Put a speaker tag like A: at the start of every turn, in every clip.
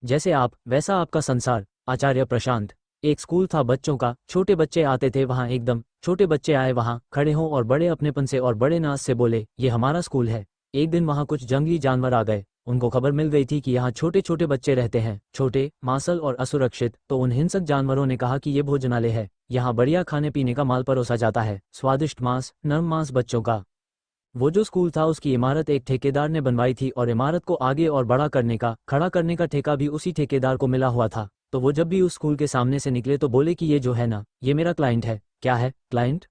A: जैसे आप वैसा आपका संसार। आचार्य प्रशांत। एक स्कूल था बच्चों का, छोटे बच्चे आते थे वहाँ, एकदम छोटे बच्चे आए वहाँ, खड़े हों और बड़े अपनेपन से और बड़े नाज से बोले, ये हमारा स्कूल है। एक दिन वहाँ कुछ जंगली जानवर आ गए। उनको खबर मिल गई थी कि यहाँ छोटे छोटे बच्चे रहते हैं, छोटे, मांसल और असुरक्षित। तो उन हिंसक जानवरों ने कहा कि ये भोजनालय है, यहाँ बढ़िया खाने पीने का माल परोसा जाता है, स्वादिष्ट मांस, नरम मांस बच्चों का। वो जो स्कूल था उसकी इमारत एक ठेकेदार ने बनवाई थी और इमारत को आगे और बड़ा करने का, खड़ा करने का ठेका भी उसी ठेकेदार को मिला हुआ था। तो वो जब भी उस स्कूल के सामने से निकले तो बोले कि ये जो है ना, ये मेरा क्लाइंट है। क्या है क्लाइंट?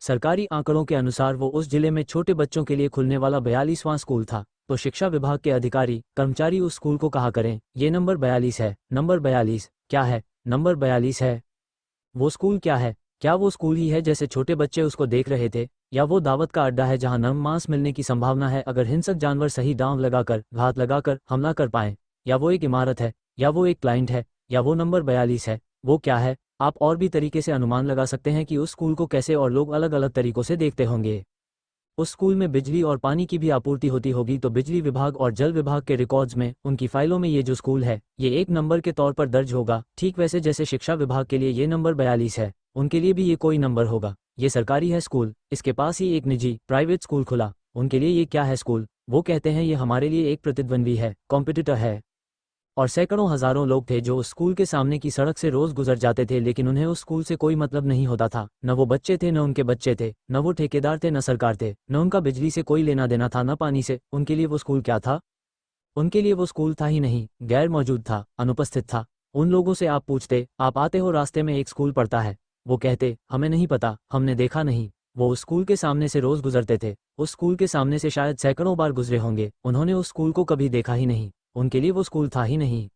A: सरकारी आंकड़ों के अनुसार वो उस जिले में छोटे बच्चों के लिए खुलने वाला 42वां स्कूल था। तो शिक्षा विभाग के अधिकारी कर्मचारी उस स्कूल को कहा करें, ये नंबर 42 है। नंबर 42 क्या है? नंबर 42 है। वो स्कूल क्या है? क्या वो स्कूल ही है जैसे छोटे बच्चे उसको देख रहे थे, या वो दावत का अड्डा है जहां नरम मांस मिलने की संभावना है अगर हिंसक जानवर सही दांव लगाकर, घात लगाकर हमला कर पाएं? या वो एक इमारत है, या वो एक क्लाइंट है, या वो नंबर 42 है? वो क्या है? आप और भी तरीके से अनुमान लगा सकते हैं कि उस स्कूल को कैसे और लोग अलग अलग तरीकों से देखते होंगे। उस स्कूल में बिजली और पानी की भी आपूर्ति होती होगी, तो बिजली विभाग और जल विभाग के रिकॉर्ड्स में, उनकी फाइलों में ये जो स्कूल है ये एक नंबर के तौर पर दर्ज होगा। ठीक वैसे जैसे शिक्षा विभाग के लिए ये नंबर 42 है, उनके लिए भी ये कोई नंबर होगा। ये सरकारी है स्कूल, इसके पास ही एक निजी प्राइवेट स्कूल खुला, उनके लिए ये क्या है स्कूल? वो कहते हैं ये हमारे लिए एक प्रतिद्वंद्वी है, कॉम्पिटिटर है। और सैकड़ों हजारों लोग थे जो उस स्कूल के सामने की सड़क से रोज गुजर जाते थे, लेकिन उन्हें उस स्कूल से कोई मतलब नहीं होता था। न वो बच्चे थे, न उनके बच्चे थे, न वो ठेकेदार थे, न सरकार थे, न उनका बिजली से कोई लेना देना था, न पानी से। उनके लिए वो स्कूल क्या था? उनके लिए वो स्कूल था ही नहीं, गैर मौजूद था, अनुपस्थित था। उन लोगों से आप पूछते, आप आते हो रास्ते में एक स्कूल पड़ता है? वो कहते, हमें नहीं पता, हमने देखा नहीं। वो उस स्कूल के सामने से रोज गुजरते थे, उस स्कूल के सामने से शायद सैकड़ों बार गुजरे होंगे, उन्होंने उस स्कूल को कभी देखा ही नहीं। उनके लिए वो स्कूल था ही नहीं।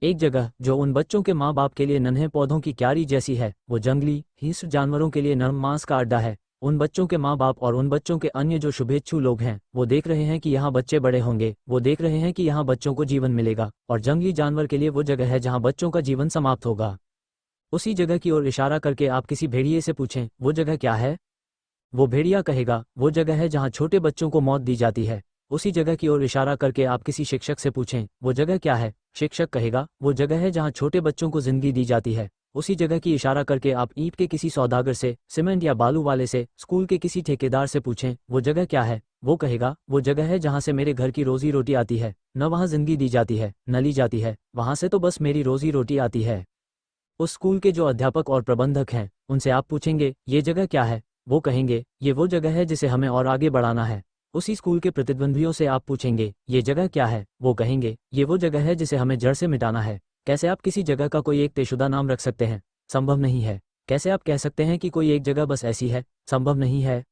A: एक जगह जो उन बच्चों के माँ बाप के लिए नन्हे पौधों की क्यारी जैसी है, वो जंगली हिंस्र जानवरों के लिए नरम मांस का अड्डा है। उन बच्चों के माँ बाप और उन बच्चों के अन्य जो शुभेच्छु लोग हैं, वो देख रहे हैं कि यहाँ बच्चे बड़े होंगे, वो देख रहे हैं कि यहाँ बच्चों को जीवन मिलेगा, और जंगली जानवर के लिए वो जगह है जहाँ बच्चों का जीवन समाप्त होगा। उसी जगह की ओर इशारा करके आप किसी भेड़िए से पूछें, वो जगह क्या है? वो भेड़िया कहेगा, वो जगह है जहाँ छोटे बच्चों को मौत दी जाती है। उसी जगह की ओर इशारा करके आप किसी शिक्षक से पूछें, वो जगह क्या है? शिक्षक कहेगा, वो जगह है जहाँ छोटे बच्चों को जिंदगी दी जाती है। उसी जगह की इशारा करके आप ईंट के किसी सौदागर से, सीमेंट या बालू वाले से, स्कूल के किसी ठेकेदार से पूछें, वो जगह क्या है? वो कहेगा, वो जगह है जहाँ से मेरे घर की रोजी रोटी आती है। न वहाँ जिंदगी दी जाती है, न ली जाती है, वहाँ से तो बस मेरी रोजी रोटी आती है। उस स्कूल के जो अध्यापक और प्रबंधक हैं, उनसे आप पूछेंगे, ये जगह क्या है? वो कहेंगे, ये वो जगह है जिसे हमें और आगे बढ़ाना है। उसी स्कूल के प्रतिद्वंद्वियों से आप पूछेंगे, ये जगह क्या है? वो कहेंगे, ये वो जगह है जिसे हमें जड़ से मिटाना है। कैसे आप किसी जगह का कोई एक तयशुदा नाम रख सकते हैं? संभव नहीं है। कैसे आप कह सकते हैं कि कोई एक जगह बस ऐसी है? संभव नहीं है।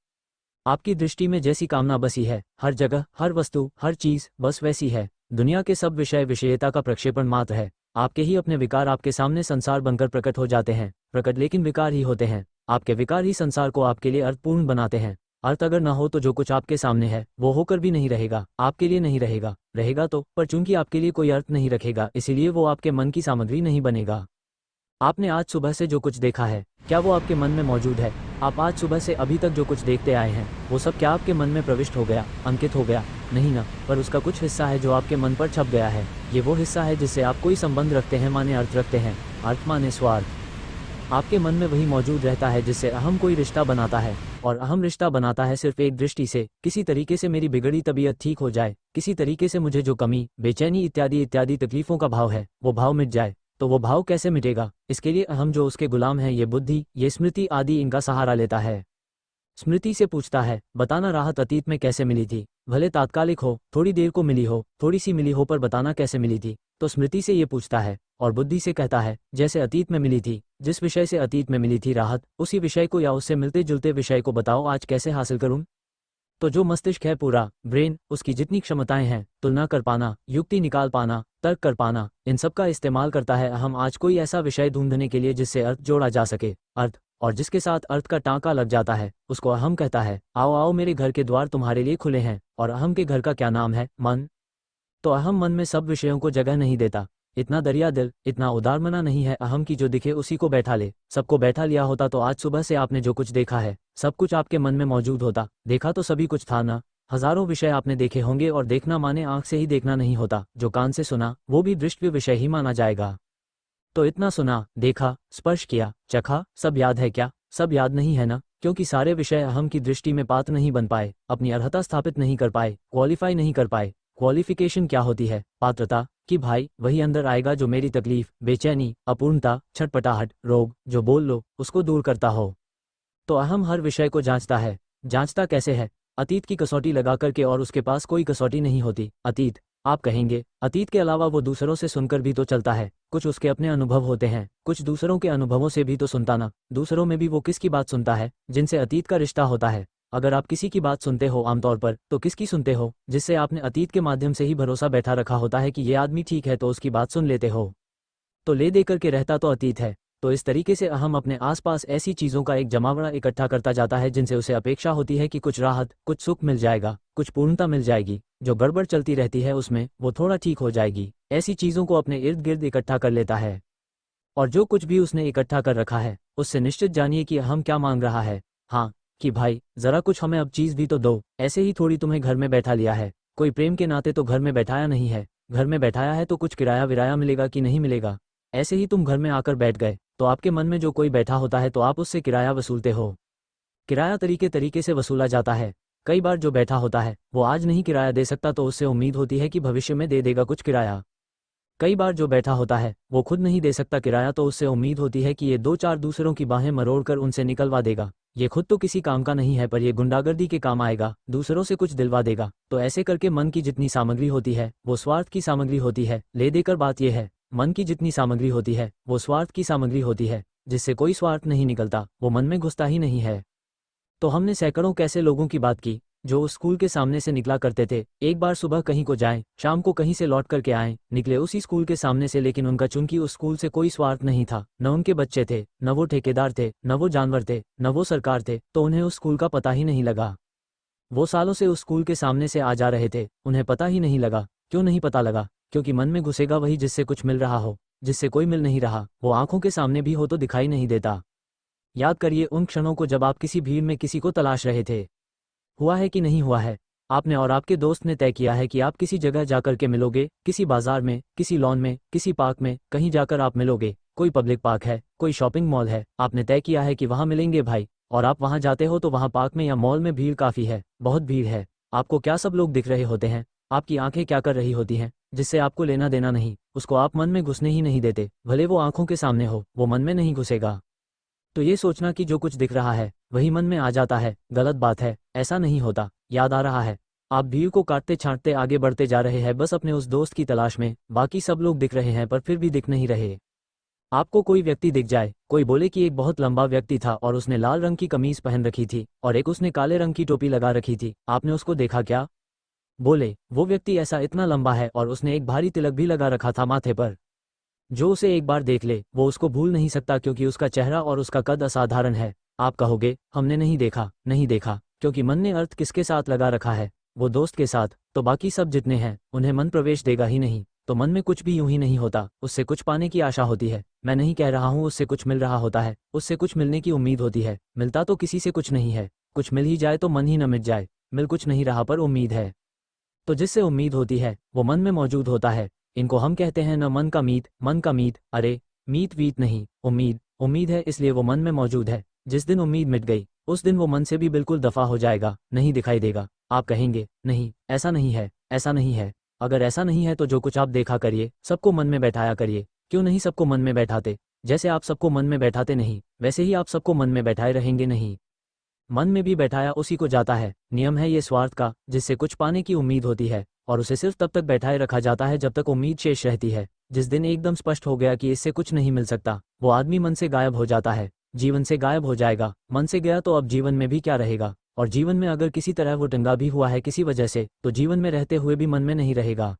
A: आपकी दृष्टि में जैसी कामना बसी है, हर जगह, हर वस्तु, हर चीज बस वैसी है। दुनिया के सब विषय विषयता का प्रक्षेपण मात्र है। आपके ही अपने विकार आपके सामने संसार बनकर प्रकट हो जाते हैं, प्रकट लेकिन विकार ही होते हैं। आपके विकार ही संसार को आपके लिए अर्थपूर्ण बनाते हैं। अर्थ अगर न हो तो जो कुछ आपके सामने है वो होकर भी नहीं रहेगा, आपके लिए नहीं रहेगा। रहेगा तो, पर चूंकि आपके लिए कोई अर्थ नहीं रखेगा, इसीलिए वो आपके मन की सामग्री नहीं बनेगा। आपने आज सुबह से जो कुछ देखा है, क्या वो आपके मन में मौजूद है? आप आज सुबह से अभी तक जो कुछ देखते आए हैं, वो सब क्या आपके मन में प्रविष्ट हो गया, अंकित हो गया? नहीं ना, पर उसका कुछ हिस्सा है जो आपके मन पर छप गया है। ये वो हिस्सा है जिससे आप कोई संबंध रखते हैं, माने अर्थ रखते हैं। अर्थ माने स्वार्थ। आपके मन में वही मौजूद रहता है जिससे अहम कोई रिश्ता बनाता है, और अहम रिश्ता बनाता है सिर्फ एक दृष्टि से, किसी तरीके से मेरी बिगड़ी तबीयत ठीक हो जाए, किसी तरीके से मुझे जो कमी, बेचैनी इत्यादि इत्यादि तकलीफों का भाव है, वो भाव मिट जाए। तो वो भाव कैसे मिटेगा? इसके लिए अहम जो उसके गुलाम है, ये बुद्धि, ये स्मृति आदि, इनका सहारा लेता है। स्मृति से पूछता है, बताना राहत अतीत में कैसे मिली थी? भले तात्कालिक हो, थोड़ी देर को मिली हो, थोड़ी सी मिली हो, पर बताना कैसे मिली थी? तो स्मृति से ये पूछता है, और बुद्धि से कहता है, जैसे अतीत में मिली थी, जिस विषय से अतीत में मिली थी राहत, उसी विषय को या उससे मिलते जुलते विषय को बताओ आज कैसे हासिल करूं? तो जो मस्तिष्क है पूरा, ब्रेन, उसकी जितनी क्षमताएं हैं, तुलना कर पाना, युक्ति निकाल पाना, तर्क कर पाना, इन सब का इस्तेमाल करता है हम आज कोई ऐसा विषय ढूंढने के लिए जिससे अर्थ जोड़ा जा सके। अर्थ, और जिसके साथ अर्थ का टांका लग जाता है, उसको अहम कहता है। आओ आओ, मेरे घर के द्वार तुम्हारे लिए खुले हैं। और अहम के घर का क्या नाम है? मन। तो अहम मन में सब विषयों को जगह नहीं देता। इतना दरिया दिल, इतना उदारमना नहीं है अहम की जो दिखे उसी को बैठा ले। सबको बैठा लिया होता तो आज सुबह से आपने जो कुछ देखा है, सब कुछ आपके मन में मौजूद होता। देखा तो सभी कुछ था ना? हजारों विषय आपने देखे होंगे और देखना माने आंख से ही देखना नहीं होता, जो कान से सुना वो भी दृष्टि विषय ही माना जाएगा। तो इतना सुना, देखा, स्पर्श किया, चखा, सब याद है क्या? सब याद नहीं है ना, क्योंकि सारे विषय अहम की दृष्टि में पात्र नहीं बन पाए, अपनी अर्हता स्थापित नहीं कर पाए, क्वालिफाई नहीं कर पाए। क्वालिफिकेशन क्या होती है? पात्रता, कि भाई वही अंदर आएगा जो मेरी तकलीफ, बेचैनी, अपूर्णता, छटपटाहट, रोग, जो बोल लो उसको दूर करता हो। तो अहम हर विषय को जांचता है। जांचता कैसे है? अतीत की कसौटी लगा करके, और उसके पास कोई कसौटी नहीं होती। अतीत, आप कहेंगे अतीत के अलावा वो दूसरों से सुनकर भी तो चलता है, कुछ उसके अपने अनुभव होते हैं, कुछ दूसरों के अनुभवों से भी तो सुनता ना। दूसरों में भी वो किसकी बात सुनता है? जिनसे अतीत का रिश्ता होता है। अगर आप किसी की बात सुनते हो आमतौर पर, तो किसकी सुनते हो? जिससे आपने अतीत के माध्यम से ही भरोसा बैठा रखा होता है कि ये आदमी ठीक है, तो उसकी बात सुन लेते हो। तो ले दे करके रहता तो अतीत है। तो इस तरीके से अहम अपने आसपास ऐसी चीज़ों का एक जमावड़ा इकट्ठा करता जाता है जिनसे उसे अपेक्षा होती है कि कुछ राहत, कुछ सुख मिल जाएगा, कुछ पूर्णता मिल जाएगी। जो गड़बड़ चलती रहती है उसमें वो थोड़ा ठीक हो जाएगी। ऐसी चीज़ों को अपने इर्द गिर्द इकट्ठा कर लेता है। और जो कुछ भी उसने इकट्ठा कर रखा है, उससे निश्चित जानिए कि अहम क्या मांग रहा है। हाँ, कि भाई ज़रा कुछ हमें अब चीज़ भी तो दो। ऐसे ही थोड़ी तुम्हें घर में बैठा लिया है, कोई प्रेम के नाते तो घर में बैठाया नहीं है। घर में बैठाया है तो कुछ किराया विराया मिलेगा कि नहीं मिलेगा? ऐसे ही तुम घर में आकर बैठ गए, तो आपके मन में जो कोई बैठा होता है तो आप उससे किराया वसूलते हो। किराया तरीके तरीके से वसूला जाता है। कई बार जो बैठा होता है वो आज नहीं किराया दे सकता, तो उससे उम्मीद होती है कि भविष्य में दे देगा कुछ किराया। कई बार जो बैठा होता है वो खुद नहीं दे सकता किराया, तो उससे उम्मीद होती है कि ये दो चार दूसरों की बाहें मरोड़कर उनसे निकलवा देगा। ये खुद तो किसी काम का नहीं है, पर ये गुंडागर्दी के काम आएगा, दूसरों से कुछ दिलवा देगा। तो ऐसे करके मन की जितनी सामग्री होती है वो स्वार्थ की सामग्री होती है। ले देकर बात यह है, मन की जितनी सामग्री होती है वो स्वार्थ की सामग्री होती है, जिससे कोई स्वार्थ नहीं निकलता, वो मन में घुसता ही नहीं है। तो हमने सैकड़ों कैसे लोगों की बात की जो उस स्कूल के सामने से निकला करते थे। एक बार सुबह कहीं को जाएं, शाम को कहीं से लौट करके आएं, निकले उसी स्कूल के सामने से, लेकिन उनका चूंकि उस स्कूल से कोई स्वार्थ नहीं था, न उनके बच्चे थे, न वो ठेकेदार थे, न वो जानवर थे, न वो सरकार थे, तो उन्हें उस स्कूल का पता ही नहीं लगा। वो सालों से उस स्कूल के सामने से आ जा रहे थे, उन्हें पता ही नहीं लगा। क्यों नहीं पता लगा? क्योंकि मन में घुसेगा वही जिससे कुछ मिल रहा हो, जिससे कोई मिल नहीं रहा, वो आंखों के सामने भी हो तो दिखाई नहीं देता। याद करिए उन क्षणों को जब आप किसी भीड़ में किसी को तलाश रहे थे। हुआ है कि नहीं हुआ है? आपने और आपके दोस्त ने तय किया है कि आप किसी जगह जाकर के मिलोगे, किसी बाजार में, किसी लॉन में, किसी पार्क में, कहीं जाकर आप मिलोगे। कोई पब्लिक पार्क है, कोई शॉपिंग मॉल है, आपने तय किया है कि वहां मिलेंगे भाई। और आप वहां जाते हो तो वहां पार्क में या मॉल में भीड़ काफ़ी है, बहुत भीड़ है। आपको क्या सब लोग दिख रहे होते हैं? आपकी आंखें क्या कर रही होती हैं? जिससे आपको लेना देना नहीं, उसको आप मन में घुसने ही नहीं देते। भले वो आंखों के सामने हो, वो मन में नहीं घुसेगा। तो ये सोचना कि जो कुछ दिख रहा है वही मन में आ जाता है, गलत बात है। ऐसा नहीं होता। याद आ रहा है? आप भीड़ को काटते छांटते आगे बढ़ते जा रहे हैं बस अपने उस दोस्त की तलाश में। बाकी सब लोग दिख रहे हैं पर फिर भी दिख नहीं रहे। आपको कोई व्यक्ति दिख जाए, कोई बोले कि एक बहुत लंबा व्यक्ति था और उसने लाल रंग की कमीज पहन रखी थी और एक उसने काले रंग की टोपी लगा रखी थी। आपने उसको देखा क्या? बोले, वो व्यक्ति ऐसा इतना लंबा है और उसने एक भारी तिलक भी लगा रखा था माथे पर। जो उसे एक बार देख ले वो उसको भूल नहीं सकता, क्योंकि उसका चेहरा और उसका कद असाधारण है। आप कहोगे हमने नहीं देखा, नहीं देखा, क्योंकि मन ने अर्थ किसके साथ लगा रखा है? वो दोस्त के साथ। तो बाकी सब जितने हैं उन्हें मन प्रवेश देगा ही नहीं। तो मन में कुछ भी यूं ही नहीं होता, उससे कुछ पाने की आशा होती है। मैं नहीं कह रहा हूं उससे कुछ मिल रहा होता है, उससे कुछ मिलने की उम्मीद होती है। मिलता तो किसी से कुछ नहीं है, कुछ मिल ही जाए तो मन ही न मिट जाए। मिल कुछ नहीं रहा पर उम्मीद है। तो जिससे उम्मीद होती है वो मन में मौजूद होता है। इनको हम कहते हैं न मन का मीत, मन का मीत। अरे मीत वीत नहीं, उम्मीद। उम्मीद है इसलिए वो मन में मौजूद है। जिस दिन उम्मीद मिट गई उस दिन वो मन से भी बिल्कुल दफा हो जाएगा, नहीं दिखाई देगा। आप कहेंगे नहीं, ऐसा नहीं है, ऐसा नहीं है। अगर ऐसा नहीं है तो जो कुछ आप देखा करिए, सबको मन में बैठाया करिए। क्यों नहीं सबको मन में बैठाते? जैसे आप सबको मन में बैठाते नहीं, वैसे ही आप सबको मन में बैठाए रहेंगे नहीं। मन में भी बैठाया उसी को जाता है। नियम है ये स्वार्थ का, जिससे कुछ पाने की उम्मीद होती है, और उसे सिर्फ तब तक बैठाए रखा जाता है जब तक उम्मीद शेष रहती है। जिस दिन एकदम स्पष्ट हो गया कि इससे कुछ नहीं मिल सकता, वो आदमी मन से गायब हो जाता है, जीवन से गायब हो जाएगा। मन से गया तो अब जीवन में भी क्या रहेगा? और जीवन में अगर किसी तरह वो टंगा भी हुआ है किसी वजह से, तो जीवन में रहते हुए भी मन में नहीं रहेगा।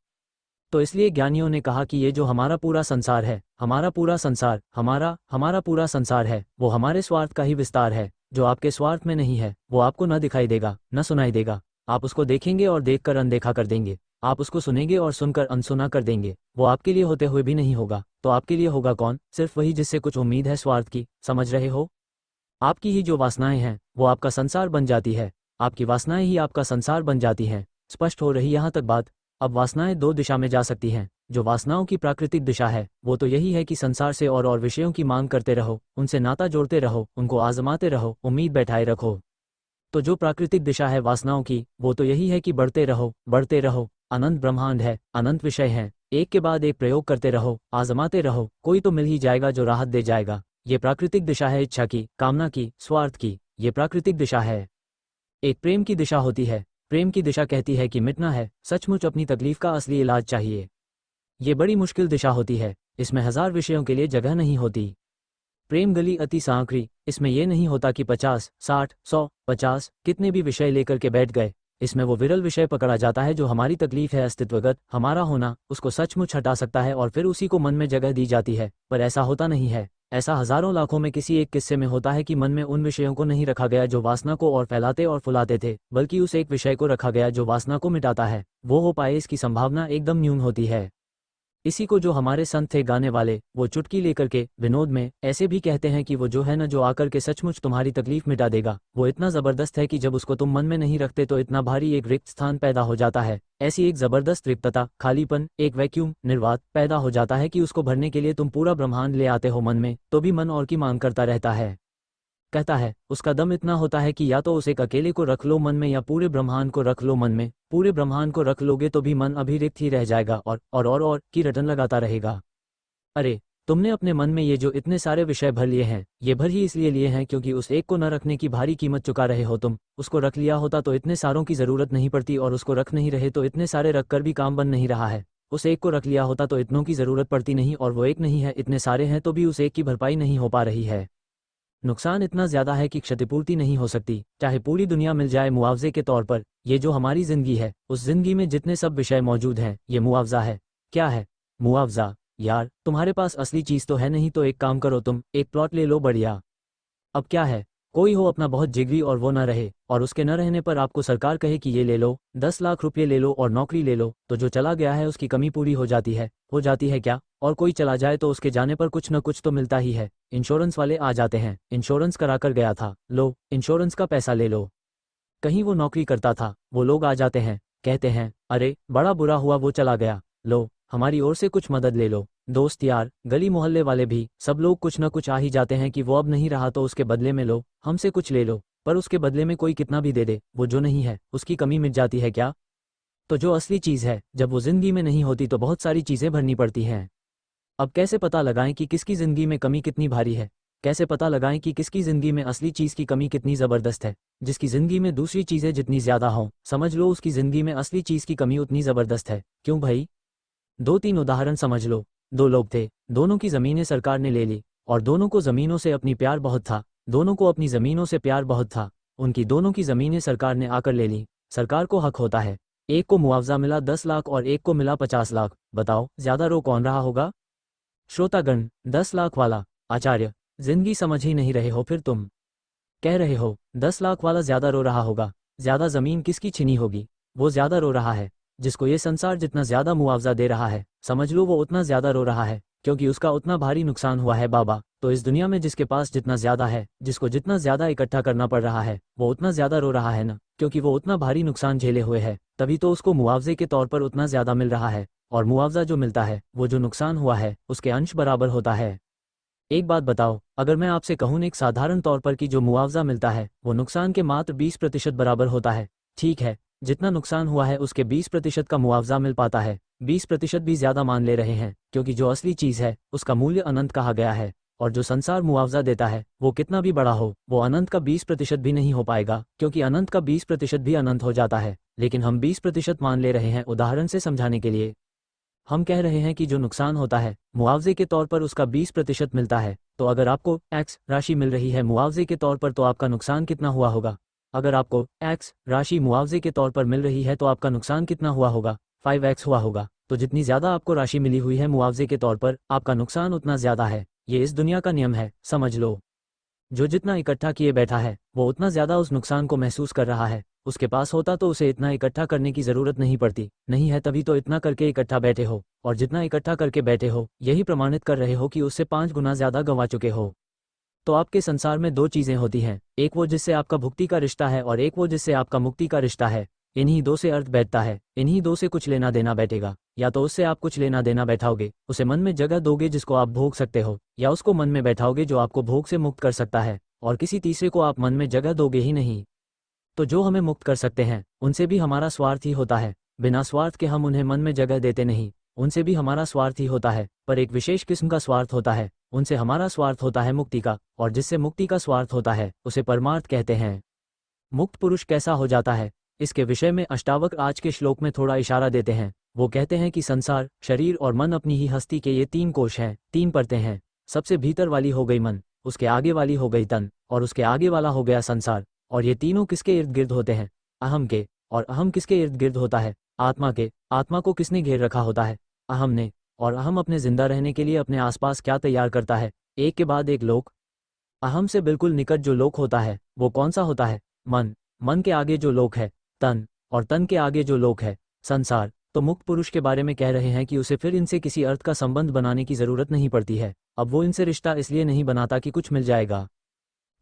A: तो इसलिए ज्ञानियों ने कहा कि ये जो हमारा पूरा संसार है, हमारा पूरा संसार, हमारा पूरा संसार है, वो हमारे स्वार्थ का ही विस्तार है। जो आपके स्वार्थ में नहीं है वो आपको न दिखाई देगा, न सुनाई देगा। आप उसको देखेंगे और देखकर अनदेखा कर देंगे। आप उसको सुनेंगे और सुनकर अनसुना कर देंगे। वो आपके लिए होते हुए भी नहीं होगा, तो आपके लिए होगा कौन? सिर्फ वही जिससे कुछ उम्मीद है स्वार्थ की। समझ रहे हो? आपकी ही जो वासनाएं हैं वो आपका संसार बन जाती है। आपकी वासनाएं ही आपका संसार बन जाती हैं। स्पष्ट हो रही यहाँ तक बात? अब वासनाएं दो दिशा में जा सकती हैं। जो वासनाओं की प्राकृतिक दिशा है वो तो यही है कि संसार से और विषयों की मांग करते रहो, उनसे नाता जोड़ते रहो, उनको आजमाते रहो, उम्मीद बैठाए रखो। तो जो प्राकृतिक दिशा है वासनाओं की वो तो यही है कि बढ़ते रहो, बढ़ते रहो। अनंत ब्रह्मांड है, अनंत विषय हैं, एक के बाद एक प्रयोग करते रहो, आजमाते रहो, कोई तो मिल ही जाएगा जो राहत दे जाएगा। ये प्राकृतिक दिशा है इच्छा की, कामना की, स्वार्थ की। ये प्राकृतिक दिशा है। एक प्रेम की दिशा होती है। प्रेम की दिशा कहती है कि मिटना है, सचमुच अपनी तकलीफ का असली इलाज चाहिए। ये बड़ी मुश्किल दिशा होती है, इसमें हजार विषयों के लिए जगह नहीं होती। प्रेम गली अति सांकरी, इसमें यह नहीं होता कि 50, 60, 100, 50 कितने भी विषय लेकर के बैठ गए। इसमें वो विरल विषय पकड़ा जाता है जो हमारी तकलीफ है, अस्तित्वगत हमारा होना, उसको सचमुच हटा सकता है और फिर उसी को मन में जगह दी जाती है। पर ऐसा होता नहीं है। ऐसा हजारों लाखों में किसी एक किस्से में होता है कि मन में उन विषयों को नहीं रखा गया जो वासना को और फैलाते और फुलाते थे, बल्कि उस एक विषय को रखा गया जो वासना को मिटाता है। वो हो पाए इसकी संभावना एकदम न्यून होती है। इसी को जो हमारे संत थे गाने वाले, वो चुटकी लेकर के विनोद में ऐसे भी कहते हैं कि वो जो है ना, जो आकर के सचमुच तुम्हारी तकलीफ मिटा देगा, वो इतना जबरदस्त है कि जब उसको तुम मन में नहीं रखते तो इतना भारी एक रिक्त स्थान पैदा हो जाता है। ऐसी एक जबरदस्त रिक्तता, खालीपन, एक वैक्यूम, निर्वात पैदा हो जाता है कि उसको भरने के लिए तुम पूरा ब्रह्मांड ले आते हो मन में, तो भी मन और की मांग करता रहता है। कहता है उसका दम इतना होता है कि या तो उसे अकेले को रख लो मन में या पूरे ब्रह्मांड को रख लो मन में। पूरे ब्रह्मांड को रख लोगे तो भी मन अभी रिक्त ही रह जाएगा और की रटन लगाता रहेगा। अरे तुमने अपने मन में ये जो इतने सारे विषय भर लिए हैं, ये भर ही इसलिए लिए हैं क्योंकि उस एक को न रखने की भारी कीमत चुका रहे हो तुम। उसको रख लिया होता तो इतने सारों की जरूरत नहीं पड़ती, और उसको रख नहीं रहे तो इतने सारे रख कर भी काम बन नहीं रहा है। उस एक को रख लिया होता तो इतनों की जरूरत पड़ती नहीं, और वो एक नहीं है, इतने सारे हैं तो भी उस एक की भरपाई नहीं हो पा रही है। नुकसान इतना ज्यादा है कि क्षतिपूर्ति नहीं हो सकती, चाहे पूरी दुनिया मिल जाए मुआवजे के तौर पर। ये जो हमारी जिंदगी है, उस जिंदगी में जितने सब विषय मौजूद हैं, ये मुआवजा है। क्या है मुआवजा? यार तुम्हारे पास असली चीज तो है नहीं, तो एक काम करो, तुम एक प्लॉट ले लो बढ़िया। अब क्या है, कोई हो अपना बहुत जिगरी और वो न रहे, और उसके न रहने पर आपको सरकार कहे कि ये ले लो, 10 लाख रुपये ले लो और नौकरी ले लो, तो जो चला गया है उसकी कमी पूरी हो जाती है। हो जाती है क्या? और कोई चला जाए तो उसके जाने पर कुछ न कुछ तो मिलता ही है। इंश्योरेंस वाले आ जाते हैं, इंश्योरेंस करा कर गया था, लो इंश्योरेंस का पैसा ले लो। कहीं वो नौकरी करता था, वो लोग आ जाते हैं, कहते हैं अरे बड़ा बुरा हुआ वो चला गया, लो हमारी ओर से कुछ मदद ले लो। दोस्त यार, गली मोहल्ले वाले भी, सब लोग कुछ न कुछ आ ही जाते हैं कि वो अब नहीं रहा तो उसके बदले में लो, हमसे कुछ ले लो। पर उसके बदले में कोई कितना भी दे दे, वो जो नहीं है उसकी कमी मिट जाती है क्या? तो जो असली चीज़ है, जब वो जिंदगी में नहीं होती तो बहुत सारी चीज़ें भरनी पड़ती हैं। अब कैसे पता लगाएं कि किसकी जिंदगी में कमी कितनी भारी है? कैसे पता लगाएं कि किसकी जिंदगी में असली चीज़ की कमी कितनी ज़बरदस्त है? जिसकी जिंदगी में दूसरी चीज़ें जितनी ज़्यादा हों, समझ लो उसकी जिंदगी में असली चीज़ की कमी उतनी ज़बरदस्त है। क्यों भाई? 2-3 उदाहरण समझ लो। 2 लोग थे, दोनों की ज़मीनें सरकार ने ले ली, और दोनों को ज़मीनों से अपनी प्यार बहुत था। दोनों को अपनी ज़मीनों से प्यार बहुत था। उनकी दोनों की ज़मीनें सरकार ने आकर ले ली। सरकार को हक होता है। एक को मुआवजा मिला 10 लाख और एक को मिला 50 लाख। बताओ ज़्यादा रो कौन रहा होगा? श्रोतागण, 10 लाख वाला। आचार्य, जिंदगी समझ ही नहीं रहे हो फिर तुम। कह रहे हो 10 लाख वाला ज्यादा रो रहा होगा। ज्यादा जमीन किसकी छिनी होगी? वो ज्यादा रो रहा है। जिसको ये संसार जितना ज्यादा मुआवजा दे रहा है, समझ लो वो उतना ज्यादा रो रहा है, क्योंकि उसका उतना भारी नुकसान हुआ है बाबा। तो इस दुनिया में जिसके पास जितना ज्यादा है, जिसको जितना ज्यादा इकट्ठा करना पड़ रहा है, वो उतना ज्यादा रो रहा है ना, क्योंकि वो उतना भारी नुकसान झेले हुए है, तभी तो उसको मुआवजे के तौर पर उतना ज्यादा मिल रहा है। और मुआवजा जो मिलता है वो जो नुकसान हुआ है उसके अंश बराबर होता है। एक बात बताओ, अगर मैं आपसे कहूँ एक साधारण तौर पर कि जो मुआवजा मिलता है वो नुकसान के मात्र 20% बराबर होता है। ठीक है, जितना नुकसान हुआ है उसके 20% का मुआवजा मिल पाता है। 20% भी ज्यादा मान ले रहे हैं, क्योंकि जो असली चीज है उसका मूल्य अनंत कहा गया है। और जो संसार मुआवजा देता है वो कितना भी बड़ा हो, वो अनंत का 20% भी नहीं हो पाएगा, क्योंकि अनंत का 20% भी अनंत हो जाता है। लेकिन हम 20% मान ले रहे हैं उदाहरण से समझाने के लिए। हम कह रहे हैं कि जो नुकसान होता है मुआवजे के तौर पर उसका 20% मिलता है। तो अगर आपको X राशि मिल रही है मुआवजे के तौर पर, तो आपका नुकसान कितना हुआ होगा? अगर आपको X राशि मुआवजे के तौर पर मिल रही है तो आपका नुकसान कितना हुआ होगा? 5x हुआ होगा। तो जितनी ज्यादा आपको राशि मिली हुई है मुआवजे के तौर पर, आपका नुकसान उतना ज्यादा है। ये इस दुनिया का नियम है, समझ लो। जो जितना इकट्ठा किए बैठा है वो उतना ज्यादा उस नुकसान को महसूस कर रहा है। उसके पास होता तो उसे इतना इकट्ठा करने की जरूरत नहीं पड़ती, नहीं है तभी तो इतना करके इकट्ठा बैठे हो, और जितना इकट्ठा करके बैठे हो यही प्रमाणित कर रहे हो कि उससे 5 गुना ज्यादा गंवा चुके हो। तो आपके संसार में दो चीजें होती हैं, एक वो जिससे आपका भुक्ति का रिश्ता है और एक वो जिससे आपका मुक्ति का रिश्ता है। इन्हीं दो से अर्थ बैठता है, इन्हीं दो से कुछ लेना देना बैठेगा। या तो उससे आप कुछ लेना देना बैठाओगे, उसे मन में जगह दोगे जिसको आप भोग सकते हो, या उसको मन में बैठाओगे जो आपको भोग से मुक्त कर सकता है, और किसी तीसरे को आप मन में जगह दोगे ही नहीं। तो जो हमें मुक्त कर सकते हैं उनसे भी हमारा स्वार्थ ही होता है, बिना स्वार्थ के हम उन्हें मन में जगह देते नहीं। उनसे भी हमारा स्वार्थ ही होता है, पर एक विशेष किस्म का स्वार्थ होता है। उनसे हमारा स्वार्थ होता है मुक्ति का, और जिससे मुक्ति का स्वार्थ होता है उसे परमार्थ कहते हैं। मुक्त पुरुष कैसा हो जाता है, इसके विषय में अष्टावक्र आज के श्लोक में थोड़ा इशारा देते हैं। वो कहते हैं कि संसार, शरीर और मन अपनी ही हस्ती के ये तीन कोश हैं, तीन परतें हैं। सबसे भीतर वाली हो गई मन, उसके आगे वाली हो गई तन, और उसके आगे वाला हो गया संसार। और ये तीनों किसके इर्द गिर्द होते हैं? अहम के। और अहम किसके इर्द गिर्द होता है? आत्मा के। आत्मा को किसने घेर रखा होता है? अहम ने। और अहम अपने जिंदा रहने के लिए अपने आसपास क्या तैयार करता है? एक के बाद एक लोक। अहम से बिल्कुल निकट जो लोक होता है वो कौन सा होता है? मन। मन के आगे जो लोक है तन, और तन के आगे जो लोक है संसार। तो मुक्त पुरुष के बारे में कह रहे हैं कि उसे फिर इनसे किसी अर्थ का संबंध बनाने की जरूरत नहीं पड़ती है। अब वो इनसे रिश्ता इसलिए नहीं बनाता कि कुछ मिल जाएगा।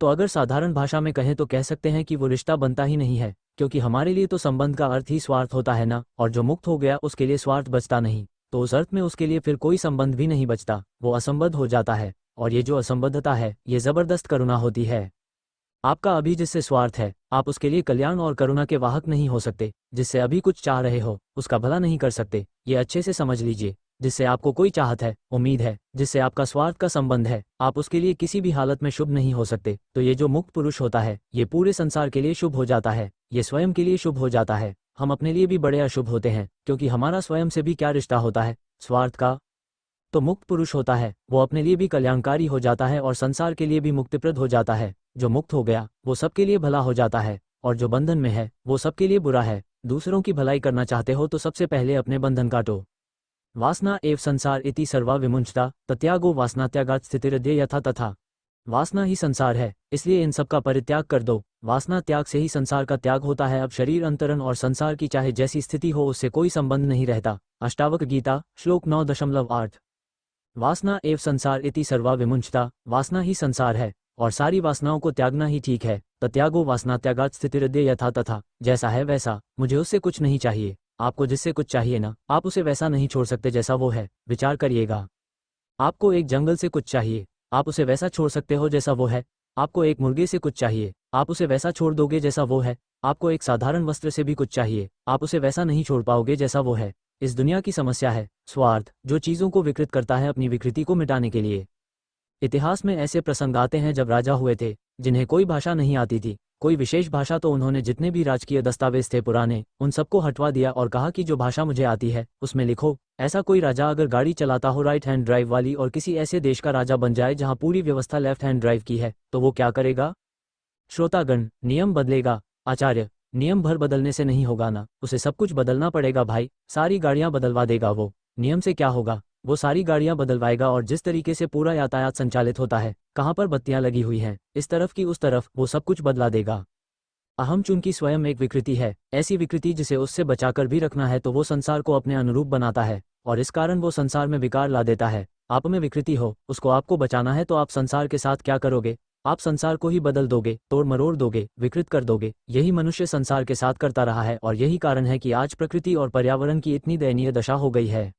A: तो अगर साधारण भाषा में कहें तो कह सकते हैं कि वो रिश्ता बनता ही नहीं है, क्योंकि हमारे लिए तो संबंध का अर्थ ही स्वार्थ होता है ना, और जो मुक्त हो गया उसके लिए स्वार्थ बचता नहीं, तो उस अर्थ में उसके लिए फिर कोई संबंध भी नहीं बचता, वो असंबद्ध हो जाता है। और ये जो असंबद्धता है ये जबरदस्त करुणा होती है। आपका अभी जिससे स्वार्थ है आप उसके लिए कल्याण और करुणा के वाहक नहीं हो सकते। जिससे अभी कुछ चाह रहे हो उसका भला नहीं कर सकते, ये अच्छे से समझ लीजिए। जिससे आपको कोई चाहत है, उम्मीद है, जिससे आपका स्वार्थ का संबंध है, आप उसके लिए किसी भी हालत में शुभ नहीं हो सकते। तो ये जो मुक्त पुरुष होता है ये पूरे संसार के लिए शुभ हो जाता है, ये स्वयं के लिए शुभ हो जाता है। हम अपने लिए भी बड़े अशुभ होते हैं, क्योंकि हमारा स्वयं से भी क्या रिश्ता होता है? स्वार्थ का। तो मुक्त पुरुष होता है वो अपने लिए भी कल्याणकारी हो जाता है और संसार के लिए भी मुक्तिप्रद हो जाता है। जो मुक्त हो गया वो सबके लिए भला हो जाता है, और जो बंधन में है वो सबके लिए बुरा है। दूसरों की भलाई करना चाहते हो तो सबसे पहले अपने बंधन काटो। वासना एव संसार इति सर्वा विमुंचता तत्यागो वासनात्यागात् स्थितिरद्य यथा तथा। वासना ही संसार है, इसलिए इन सब का परित्याग कर दो। वासना त्याग से ही संसार का त्याग होता है। अब शरीर अंतरन और संसार की चाहे जैसी स्थिति हो उससे कोई संबंध नहीं रहता। अष्टावक्र गीता श्लोक 9.8। वासना एव संसार इति सर्वा विमुंचता, वासना ही संसार है और सारी वासनाओं को त्यागना ही ठीक है। तत्यागो वासनात्यागात् स्थितिरद्य यथा तथा। जैसा है वैसा, मुझे उससे कुछ नहीं चाहिए। आपको जिससे कुछ चाहिए ना, आप उसे वैसा नहीं छोड़ सकते जैसा वो है। विचार करिएगा। आपको एक जंगल से कुछ चाहिए, आप उसे वैसा छोड़ सकते हो जैसा वो है। आपको एक मुर्गे से कुछ चाहिए, आप उसे वैसा छोड़ दोगे जैसा वो है। आपको एक साधारण वस्त्र से भी कुछ चाहिए, आप उसे वैसा नहीं छोड़ पाओगे जैसा वो है। इस दुनिया की समस्या है स्वार्थ, जो चीज़ों को विकृत करता है अपनी विकृति को मिटाने के लिए। इतिहास में ऐसे प्रसंग आते हैं जब राजा हुए थे जिन्हें कोई भाषा नहीं आती थी, कोई विशेष भाषा, तो उन्होंने जितने भी राजकीय दस्तावेज थे पुराने उन सबको हटवा दिया और कहा कि जो भाषा मुझे आती है उसमें लिखो। ऐसा कोई राजा अगर गाड़ी चलाता हो राइट हैंड ड्राइव वाली और किसी ऐसे देश का राजा बन जाए जहां पूरी व्यवस्था लेफ्ट हैंड ड्राइव की है, तो वो क्या करेगा? श्रोतागण, नियम बदलेगा। आचार्य, नियम भर बदलने से नहीं होगा ना, उसे सब कुछ बदलना पड़ेगा भाई। सारी गाड़ियां बदलवा देगा वो। नियम से क्या होगा? वो सारी गाड़ियां बदलवाएगा और जिस तरीके से पूरा यातायात संचालित होता है, कहाँ पर बत्तियां लगी हुई हैं, इस तरफ की उस तरफ, वो सब कुछ बदला देगा। अहम चूंकि स्वयं एक विकृति है, ऐसी विकृति जिसे उससे बचाकर भी रखना है, तो वो संसार को अपने अनुरूप बनाता है और इस कारण वो संसार में विकार ला देता है। आप में विकृति हो, उसको आपको बचाना है, तो आप संसार के साथ क्या करोगे? आप संसार को ही बदल दोगे, तोड़ मरोड़ दोगे, विकृत कर दोगे। यही मनुष्य संसार के साथ करता रहा है और यही कारण है कि आज प्रकृति और पर्यावरण की इतनी दयनीय दशा हो गई है।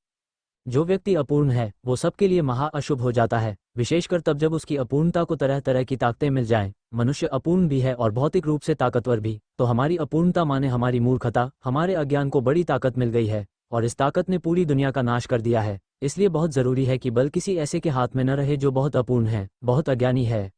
A: जो व्यक्ति अपूर्ण है वो सबके लिए महा अशुभ हो जाता है, विशेषकर तब जब उसकी अपूर्णता को तरह तरह की ताकतें मिल जाएं। मनुष्य अपूर्ण भी है और भौतिक रूप से ताकतवर भी, तो हमारी अपूर्णता माने हमारी मूर्खता, हमारे अज्ञान को बड़ी ताकत मिल गई है और इस ताकत ने पूरी दुनिया का नाश कर दिया है। इसलिए बहुत जरूरी है कि बल किसी ऐसे के हाथ में न रहे जो बहुत अपूर्ण है, बहुत अज्ञानी है।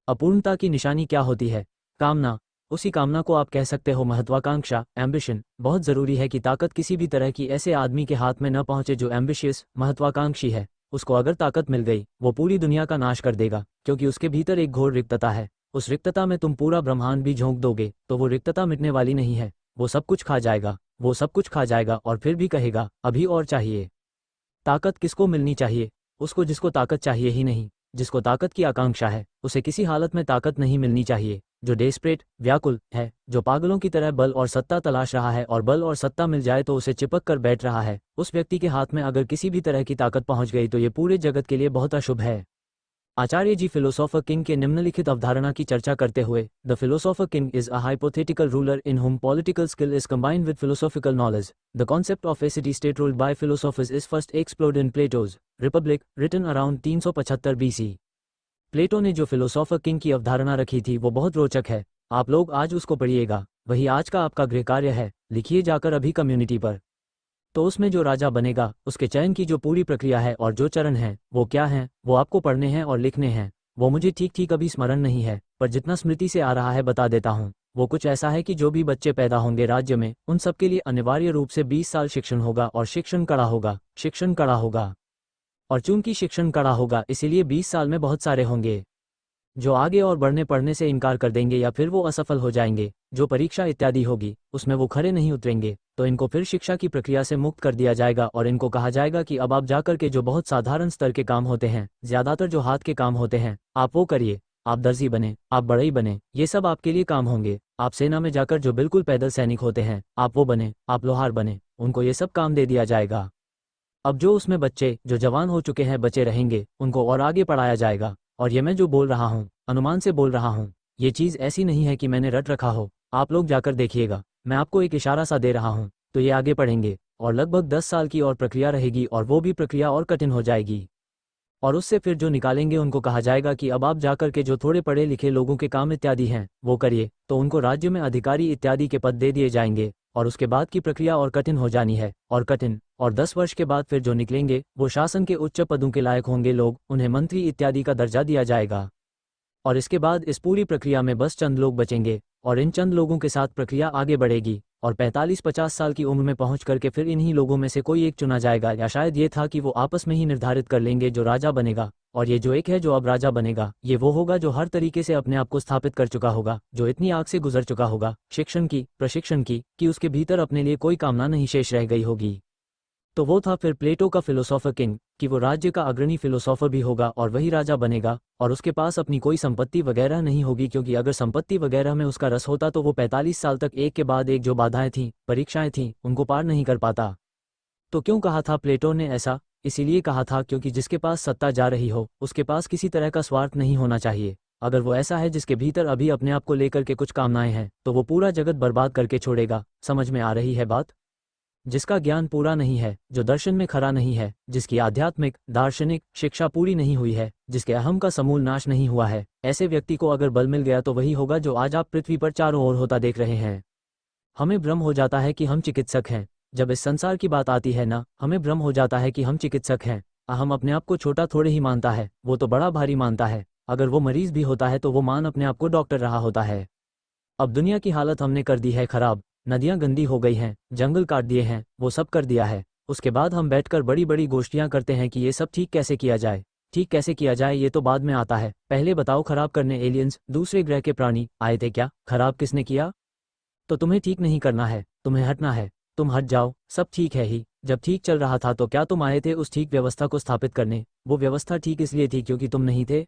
A: अपूर्णता की निशानी क्या होती है? कामना। उसी कामना को आप कह सकते हो महत्वाकांक्षा, एम्बिशन। बहुत जरूरी है कि ताकत किसी भी तरह की ऐसे आदमी के हाथ में न पहुंचे जो एम्बिशियस, महत्वाकांक्षी है। उसको अगर ताकत मिल गई वो पूरी दुनिया का नाश कर देगा, क्योंकि उसके भीतर एक घोर रिक्तता है। उस रिक्तता में तुम पूरा ब्रह्मांड भी झोंक दोगे तो वो रिक्तता मिटने वाली नहीं है। वो सब कुछ खा जाएगा, वो सब कुछ खा जाएगा और फिर भी कहेगा अभी और चाहिए। ताकत किसको मिलनी चाहिए? उसको जिसको ताकत चाहिए ही नहीं। जिसको ताकत की आकांक्षा है उसे किसी हालत में ताकत नहीं मिलनी चाहिए। जो डेस्परेट, व्याकुल है, जो पागलों की तरह बल और सत्ता तलाश रहा है और बल और सत्ता मिल जाए तो उसे चिपक कर बैठ रहा है, उस व्यक्ति के हाथ में अगर किसी भी तरह की ताकत पहुंच गई तो ये पूरे जगत के लिए बहुत अशुभ है। आचार्य जी फिलोसोफर किंग के निम्नलिखित अवधारणा की चर्चा करते हुए, the philosopher king is a hypothetical ruler in whom political skill is combined with philosophical knowledge. The concept of a city state ruled by philosophers is first explored in Plato's Republic written around 375 BC. Plato ने जो philosopher king की अवधारणा रखी थी वो बहुत रोचक है. आप लोग आज उसको पढ़िएगा. वही आज का आपका गृह कार्य है. लिखिए जाकर अभी कम्युनिटी पर. तो उसमें जो राजा बनेगा उसके चयन की जो पूरी प्रक्रिया है और जो चरण है वो क्या है, वो आपको पढ़ने हैं और लिखने हैं. वो मुझे ठीक ठीक अभी स्मरण नहीं है, पर जितना स्मृति से आ रहा है बता देता हूँ. वो कुछ ऐसा है कि जो भी बच्चे पैदा होंगे राज्य में उन सबके लिए अनिवार्य रूप से 20 साल शिक्षण होगा और शिक्षण कड़ा होगा. शिक्षण कड़ा होगा. और चूंकि शिक्षण कड़ा होगा इसीलिए 20 साल में बहुत सारे होंगे जो आगे और बढ़ने पढ़ने से इनकार कर देंगे या फिर वो असफल हो जाएंगे. जो परीक्षा इत्यादि होगी उसमें वो खरे नहीं उतरेंगे तो इनको फिर शिक्षा की प्रक्रिया से मुक्त कर दिया जाएगा और इनको कहा जाएगा कि अब आप जाकर के जो बहुत साधारण स्तर के काम होते हैं, ज्यादातर जो हाथ के काम होते हैं, आप वो करिए. आप दर्जी बने, आप बढ़ई बने, ये सब आपके लिए काम होंगे. आप सेना में जाकर जो बिल्कुल पैदल सैनिक होते हैं आप वो बने, आप लोहार बने, उनको ये सब काम दे दिया जाएगा. अब जो उसमें बच्चे जो जवान हो चुके हैं बचे रहेंगे उनको और आगे पढ़ाया जाएगा. और ये मैं जो बोल रहा हूँ अनुमान से बोल रहा हूँ. ये चीज़ ऐसी नहीं है कि मैंने रट रखा हो. आप लोग जाकर देखिएगा. मैं आपको एक इशारा सा दे रहा हूँ. तो ये आगे पढ़ेंगे और लगभग 10 साल की और प्रक्रिया रहेगी और वो भी प्रक्रिया और कठिन हो जाएगी. और उससे फिर जो निकालेंगे उनको कहा जाएगा कि अब आप जाकर के जो थोड़े पढ़े लिखे लोगों के काम इत्यादि हैं वो करिए. तो उनको राज्य में अधिकारी इत्यादि के पद दे दिए जाएंगे और उसके बाद की प्रक्रिया और कठिन हो जानी है और कठिन. और 10 वर्ष के बाद फिर जो निकलेंगे वो शासन के उच्च पदों के लायक होंगे लोग. उन्हें मंत्री इत्यादि का दर्जा दिया जाएगा. और इसके बाद इस पूरी प्रक्रिया में बस चंद लोग बचेंगे और इन चंद लोगों के साथ प्रक्रिया आगे बढ़ेगी. और 45-50 साल की उम्र में पहुंच करके फिर इन्हीं लोगों में से कोई एक चुना जाएगा. या शायद ये था कि वो आपस में ही निर्धारित कर लेंगे जो राजा बनेगा. और ये जो एक है जो अब राजा बनेगा ये वो होगा जो हर तरीके से अपने आप को स्थापित कर चुका होगा, जो इतनी आग से गुजर चुका होगा शिक्षण की, प्रशिक्षण की, कि उसके भीतर अपने लिए कोई कामना नहीं शेष रह गई होगी. तो वो था फिर प्लेटो का फिलोसोफर किंग कि वो राज्य का अग्रणी फिलोसोफर भी होगा और वही राजा बनेगा. और उसके पास अपनी कोई संपत्ति वगैरह नहीं होगी क्योंकि अगर संपत्ति वगैरह में उसका रस होता तो वो 45 साल तक एक के बाद एक जो बाधाएं थीं, परीक्षाएं थीं, उनको पार नहीं कर पाता. तो क्यों कहा था प्लेटो ने ऐसा? इसीलिए कहा था क्योंकि जिसके पास सत्ता जा रही हो उसके पास किसी तरह का स्वार्थ नहीं होना चाहिए. अगर वो ऐसा है जिसके भीतर अभी अपने आप को लेकर के कुछ कामनाएं हैं तो वो पूरा जगत बर्बाद करके छोड़ेगा. समझ में आ रही है बात? जिसका ज्ञान पूरा नहीं है, जो दर्शन में खरा नहीं है, जिसकी आध्यात्मिक दार्शनिक शिक्षा पूरी नहीं हुई है, जिसके अहम का समूल नाश नहीं हुआ है, ऐसे व्यक्ति को अगर बल मिल गया तो वही होगा जो आज आप पृथ्वी पर चारों ओर होता देख रहे हैं. हमें भ्रम हो जाता है कि हम चिकित्सक हैं. जब इस संसार की बात आती है ना, हमें भ्रम हो जाता है कि हम चिकित्सक हैं. हम अपने आप को छोटा थोड़े ही मानता है, वो तो बड़ा भारी मानता है. अगर वो मरीज भी होता है तो वो मान अपने आप को डॉक्टर रहा होता है. अब दुनिया की हालत हमने कर दी है खराब. नदियां गंदी हो गई हैं, जंगल काट दिए हैं, वो सब कर दिया है. उसके बाद हम बैठकर बड़ी बड़ी गोष्ठियां करते हैं कि ये सब ठीक कैसे किया जाए. ठीक कैसे किया जाए ये तो बाद में आता है. पहले बताओ, खराब करने एलियंस, दूसरे ग्रह के प्राणी आए थे क्या? खराब किसने किया? तो तुम्हें ठीक नहीं करना है, तुम्हें हटना है. तुम हट जाओ, सब ठीक है ही. जब ठीक चल रहा था तो क्या तुम आए थे उस ठीक व्यवस्था को स्थापित करने? वो व्यवस्था ठीक इसलिए थी क्योंकि तुम नहीं थे.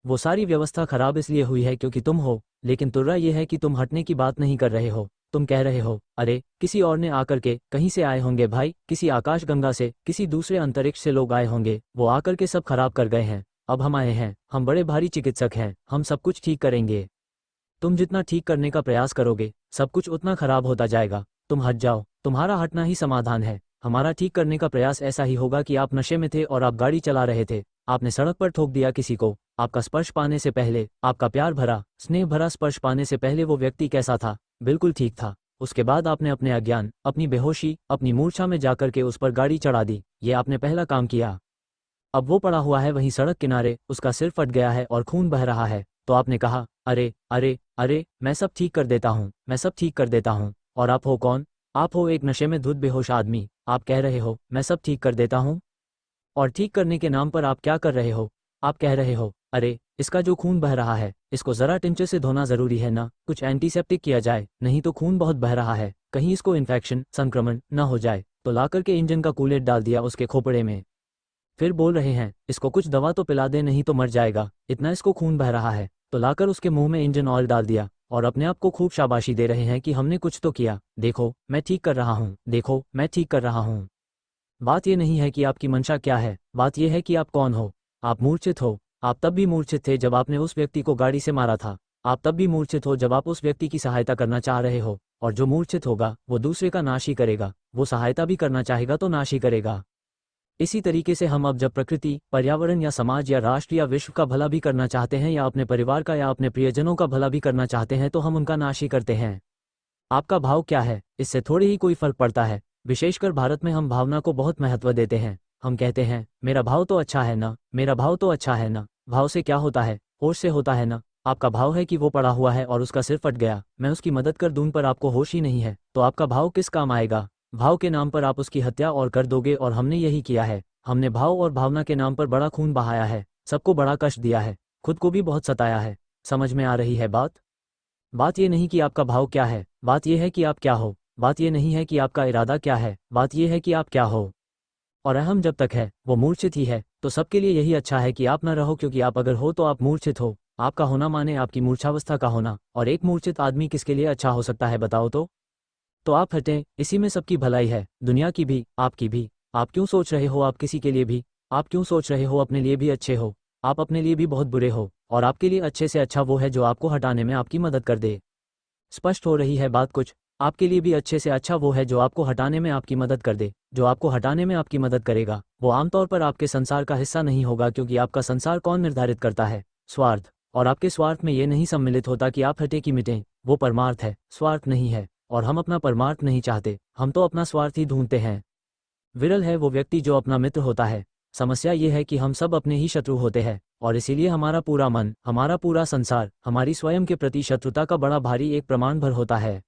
A: वो सारी व्यवस्था खराब इसलिए हुई है क्योंकि तुम हो. लेकिन तुर्रा ये है कि तुम हटने की बात नहीं कर रहे हो. तुम कह रहे हो अरे किसी और ने आकर के, कहीं से आए होंगे भाई, किसी आकाश गंगा से, किसी दूसरे अंतरिक्ष से लोग आए होंगे, वो आकर के सब खराब कर गए हैं. अब हम आए हैं, हम बड़े भारी चिकित्सक हैं, हम सब कुछ ठीक करेंगे. तुम जितना ठीक करने का प्रयास करोगे सब कुछ उतना खराब होता जाएगा. तुम हट जाओ, तुम्हारा हटना ही समाधान है. हमारा ठीक करने का प्रयास ऐसा ही होगा कि आप नशे में थे और आप गाड़ी चला रहे थे. आपने सड़क पर ठोक दिया किसी को. आपका स्पर्श पाने से पहले, आपका प्यार भरा स्नेह भरा स्पर्श पाने से पहले वो व्यक्ति कैसा था? बिल्कुल ठीक था. उसके बाद आपने अपने अज्ञान, अपनी बेहोशी, अपनी मूर्छा में जाकर के उस पर गाड़ी चढ़ा दी. ये आपने पहला काम किया. अब वो पड़ा हुआ है वहीं सड़क किनारे, उसका सिर फट गया है और खून बह रहा है. तो आपने कहा अरे अरे अरे मैं सब ठीक कर देता हूँ, मैं सब ठीक कर देता हूँ. और आप हो कौन? आप हो एक नशे में धुत बेहोश आदमी. आप कह रहे हो मैं सब ठीक कर देता हूँ. और ठीक करने के नाम पर आप क्या कर रहे हो? आप कह रहे हो अरे इसका जो खून बह रहा है इसको जरा टिंचर से धोना जरूरी है ना, कुछ एंटीसेप्टिक किया जाए, नहीं तो खून बहुत बह रहा है, कहीं इसको इन्फेक्शन संक्रमण न हो जाए. तो लाकर के इंजन का कूलेट डाल दिया उसके खोपड़े में. फिर बोल रहे हैं इसको कुछ दवा तो पिला दे नहीं तो मर जाएगा, इतना इसको खून बह रहा है. तो लाकर उसके मुंह में इंजन ऑयल डाल दिया और अपने आप को खूब शाबाशी दे रहे हैं कि हमने कुछ तो किया, देखो मैं ठीक कर रहा हूँ, देखो मैं ठीक कर रहा हूँ. बात यह नहीं है कि आपकी मंशा क्या है, बात यह है कि आप कौन हो. आप मूर्छित हो, आप तब भी मूर्छित थे जब आपने उस व्यक्ति को गाड़ी से मारा था। आप तब भी मूर्छित हो जब आप उस व्यक्ति की सहायता करना चाह रहे हो, और जो मूर्छित होगा वो दूसरे का नाश ही करेगा, वो सहायता भी करना चाहेगा तो नाश ही करेगा। इसी तरीके से हम अब जब प्रकृति, पर्यावरण या समाज या राष्ट्र या विश्व का भला भी करना चाहते हैं या अपने परिवार का या अपने प्रियजनों का भला भी करना चाहते हैं तो हम उनका नाश ही करते हैं। आपका भाव क्या है, इससे थोड़े ही कोई फर्क पड़ता है। विशेषकर भारत में हम भावना को बहुत महत्व देते हैं। हम कहते हैं मेरा भाव तो अच्छा है ना, मेरा भाव तो अच्छा है ना। भाव से क्या होता है, होश से होता है ना। आपका भाव है कि वो पड़ा हुआ है और उसका सिर फट गया, मैं उसकी मदद कर दूं, पर आपको होश ही नहीं है, तो आपका भाव किस काम आएगा। भाव के नाम पर आप उसकी हत्या और कर दोगे, और हमने यही किया है। हमने भाव और भावना के नाम पर बड़ा खून बहाया है, सबको बड़ा कष्ट दिया है, खुद को भी बहुत सताया है। समझ में आ रही है बात? बात ये नहीं कि आपका भाव क्या है, बात ये है कि आप क्या हो। बात ये नहीं है कि आपका इरादा क्या है, बात ये है कि आप क्या हो। और अहम जब तक है वो मूर्छित ही है, तो सबके लिए यही अच्छा है कि आप न रहो, क्योंकि आप अगर हो तो आप मूर्छित हो। आपका होना माने आपकी मूर्छावस्था का होना, और एक मूर्छित आदमी किसके लिए अच्छा हो सकता है बताओ तो आप हटें, इसी में सबकी भलाई है, दुनिया की भी, आपकी भी। आप क्यों सोच रहे हो आप किसी के लिए भी, आप क्यों सोच रहे हो अपने लिए भी अच्छे हो। आप अपने लिए भी बहुत बुरे हो, और आपके लिए अच्छे से अच्छा वो है जो आपको हटाने में आपकी मदद कर दे। स्पष्ट हो रही है बात कुछ? आपके लिए भी अच्छे से अच्छा वो है जो आपको हटाने में आपकी मदद कर दे। जो आपको हटाने में आपकी मदद करेगा वो आमतौर पर आपके संसार का हिस्सा नहीं होगा, क्योंकि आपका संसार कौन निर्धारित करता है? स्वार्थ। और आपके स्वार्थ में ये नहीं सम्मिलित होता कि आप हटे कि मिटें, वो परमार्थ है, स्वार्थ नहीं है। और हम अपना परमार्थ नहीं चाहते, हम तो अपना स्वार्थ ही ढूंढते हैं। विरल है वो व्यक्ति जो अपना मित्र होता है। समस्या ये है कि हम सब अपने ही शत्रु होते हैं, और इसीलिए हमारा पूरा मन, हमारा पूरा संसार हमारी स्वयं के प्रति शत्रुता का बड़ा भारी एक प्रमाण भर होता है।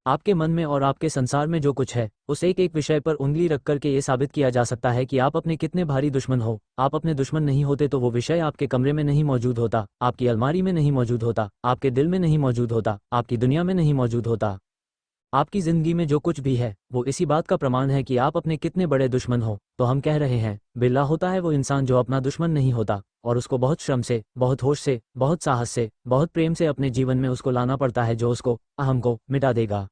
A: आपके मन में और आपके संसार में जो कुछ है, उस एक एक विषय पर उंगली रख करके ये साबित किया जा सकता है कि आप अपने कितने भारी दुश्मन हो। आप अपने दुश्मन नहीं होते तो वो विषय आपके कमरे में नहीं मौजूद होता, आपकी अलमारी में नहीं मौजूद होता, आपके दिल में नहीं मौजूद होता, आपकी दुनिया में नहीं मौजूद होता। आपकी जिंदगी में जो कुछ भी है वो इसी बात का प्रमाण है कि आप अपने कितने बड़े दुश्मन हो। तो हम कह रहे हैं बिल्ला होता है वो इंसान जो अपना दुश्मन नहीं होता, और उसको बहुत श्रम से, बहुत होश से, बहुत साहस से, बहुत प्रेम से अपने जीवन में उसको लाना पड़ता है जो उसको, अहम को मिटा देगा।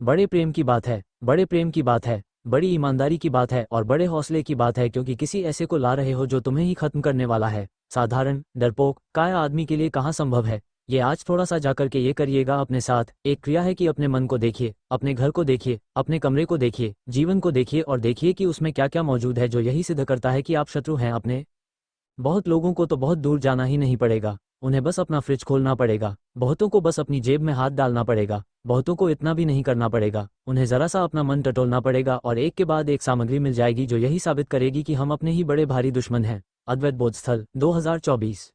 A: बड़े प्रेम की बात है, बड़े प्रेम की बात है, बड़ी ईमानदारी की बात है, और बड़े हौसले की बात है, क्योंकि किसी ऐसे को ला रहे हो जो तुम्हें ही खत्म करने वाला है। साधारण डरपोक काया आदमी के लिए कहाँ संभव है। ये आज थोड़ा सा जाकर के ये करिएगा अपने साथ। एक क्रिया है कि अपने मन को देखिए, अपने घर को देखिए, अपने कमरे को देखिए, जीवन को देखिए, और देखिए कि उसमें क्या क्या मौजूद है जो यही सिद्ध करता है कि आप शत्रु हैं अपने। बहुत लोगों को तो बहुत दूर जाना ही नहीं पड़ेगा, उन्हें बस अपना फ्रिज खोलना पड़ेगा। बहुतों को बस अपनी जेब में हाथ डालना पड़ेगा। बहुतों को इतना भी नहीं करना पड़ेगा, उन्हें जरा सा अपना मन टटोलना पड़ेगा, और एक के बाद एक सामग्री मिल जाएगी जो यही साबित करेगी कि हम अपने ही बड़े भारी दुश्मन हैं। अद्वैत बोधस्थल 2024।